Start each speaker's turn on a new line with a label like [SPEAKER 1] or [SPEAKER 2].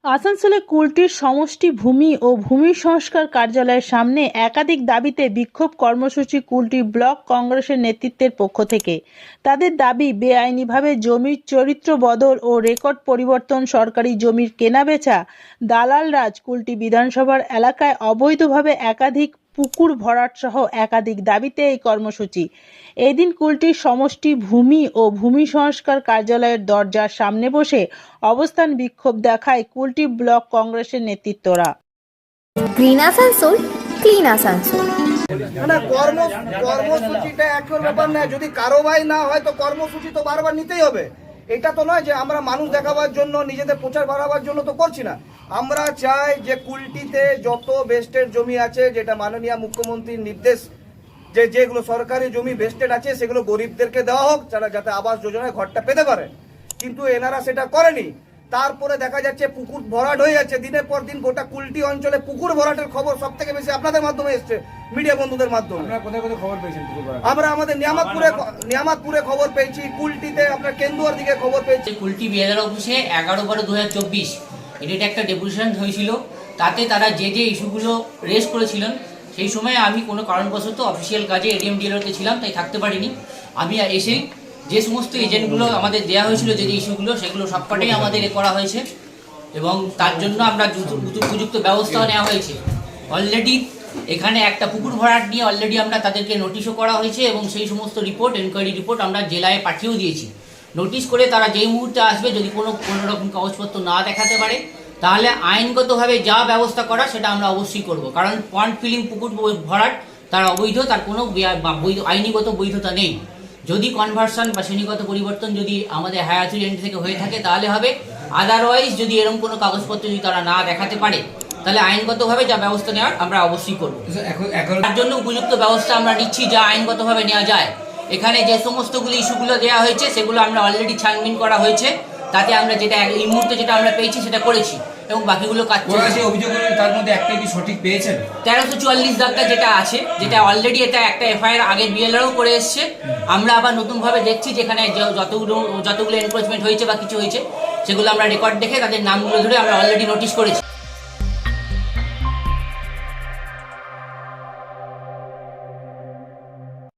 [SPEAKER 1] আসানসোলে কুলটির সমষ্টি ভূমি ও ভূমি সংস্কার কার্যালয়ের সামনে একাধিক দাবিতে বিক্ষোভ কর্মসূচি কুলটি ব্লক কংগ্রেসের নেতৃত্বের পক্ষ থেকে। তাদের দাবি, বেআইনিভাবে জমির চরিত্র বদল ও রেকর্ড পরিবর্তন, সরকারি জমির কেনাবেচা, দালাল রাজ, কুলটি বিধানসভার এলাকায় অবৈধভাবে একাধিক পুকুর ভরাট সহ একাধিক দাবিতে এই কর্মসূচি। এই দিন কুলটির সমষ্টি ভূমি ও ভূমি সংস্কার কার্যালয়ের দরজার সামনে বসে অবস্থান বিক্ষোভ দেখায় কুলটি ব্লক কংগ্রেসের নেতৃত্বরা।
[SPEAKER 2] Green Asansol, clean Asansol.
[SPEAKER 3] না কর্মসূচিটা একর ব্যাপার না, যদি কারোবাই না হয় তো কর্মসূচি তো বারবার নিতেই হবে। এটা তো নয় যে আমরা মানুষ দেখাবার জন্য, নিজেদের প্রচার বাড়াবার জন্য তো করছি না। আমরা চাই যে কুলটিতে যত বেস্টেড জমি আছে, যেটা মাননীয় মুখ্যমন্ত্রীর নির্দেশ, যেগুলো সরকারি জমি বেস্টেড আছে সেগুলো গরিবদেরকে দেওয়া হোক, যারা যাতে আবাস যোজনায় ঘরটা পেতে পারে। কিন্তু এনারা সেটা করেনি। তারপরে দেখা যাচ্ছে পুকুর ভরাট হয়ে যাচ্ছে দিনের পর দিন। গোটা কুলটি অঞ্চলে পুকুর ভরাটের খবর সব থেকে বেশি আপনাদের মাধ্যমে এসছে, মিডিয়া বন্ধুদের মাধ্যমে। আমরা আমাদের নিয়ামতপুরে খবর পেয়েছি, কুলটিতে আপনার কেন্দুয়ার দিকে খবর পেয়েছি।
[SPEAKER 4] কুলটি বিএলআর অফিসে 11/12/2024 এটা একটা ডেপুটেশন হয়েছিল। তাতে তারা যে ইস্যুগুলো রেজ করেছিলেন, সেই সময় আমি কোনো কারণবশত অফিসিয়াল কাজে এডিএম ডিএলআরতে ছিলাম, তাই থাকতে পারিনি। আমি এসেই যে সমস্ত এজেন্টগুলো আমাদের দেওয়া হয়েছিল, যে ইস্যুগুলো, সেগুলো সবকটাই আমাদের করা হয়েছে এবং তার জন্য আমরা উপযুক্ত ব্যবস্থা নেওয়া হয়েছে। অলরেডি এখানে একটা পুকুর ভরাট নিয়ে অলরেডি আমরা তাদেরকে নোটিশও করা হয়েছে এবং সেই সমস্ত রিপোর্ট, এনকোয়ারি রিপোর্ট আমরা জেলায় পাঠিয়েও দিয়েছি। নোটিশ করে তারা যেই মুহূর্তে আসবে, যদি কোনো রকম কাগজপত্র না দেখাতে পারে, তাহলে আইনগতভাবে যা ব্যবস্থা করা সেটা আমরা অবশ্যই করব। কারণ পন্ড ফিলিং পুকুর ভরাট তার অবৈধ, তার কোনো আইনিগত বৈধতা নেই। যদি কনভার্সন বা শ্রেণীগত পরিবর্তন যদি আমাদের হায়ার অথরিটি থেকে হয়ে থাকে তাহলে হবে, আদারওয়াইজ যদি এরকম কোনো কাগজপত্র যদি তারা না দেখাতে পারে, তাহলে আইনগতভাবে যা ব্যবস্থা নেওয়ার আমরা অবশ্যই করব। তার জন্য উপযুক্ত ব্যবস্থা আমরা নিচ্ছি, যা আইনগতভাবে নেওয়া যায়। এখানে যে সমস্তগুলি ইস্যুগুলো দেওয়া হয়েছে সেগুলো আমরা অলরেডি ছানবিন করা হয়েছে। তাতে আমরা যেটা এই মুহূর্তে যেটা আমরা পেয়েছি সেটা করেছি এবং বাকিগুলো কাজ চলছে।
[SPEAKER 5] অভিযোগ তার মধ্যে একটা কি সঠিক পেয়েছেন?
[SPEAKER 4] 1344 দাগটা যেটা আছে, যেটা অলরেডি এটা একটা এফআইআর আগে বিএলআরও করে এসছে। আমরা আবার নতুনভাবে দেখছি যেখানে যতগুলো এনক্রোচমেন্ট হয়েছে বা কিছু হয়েছে, সেগুলো আমরা রেকর্ড দেখে তাদের নামগুলো ধরে আমরা অলরেডি নোটিশ করেছি।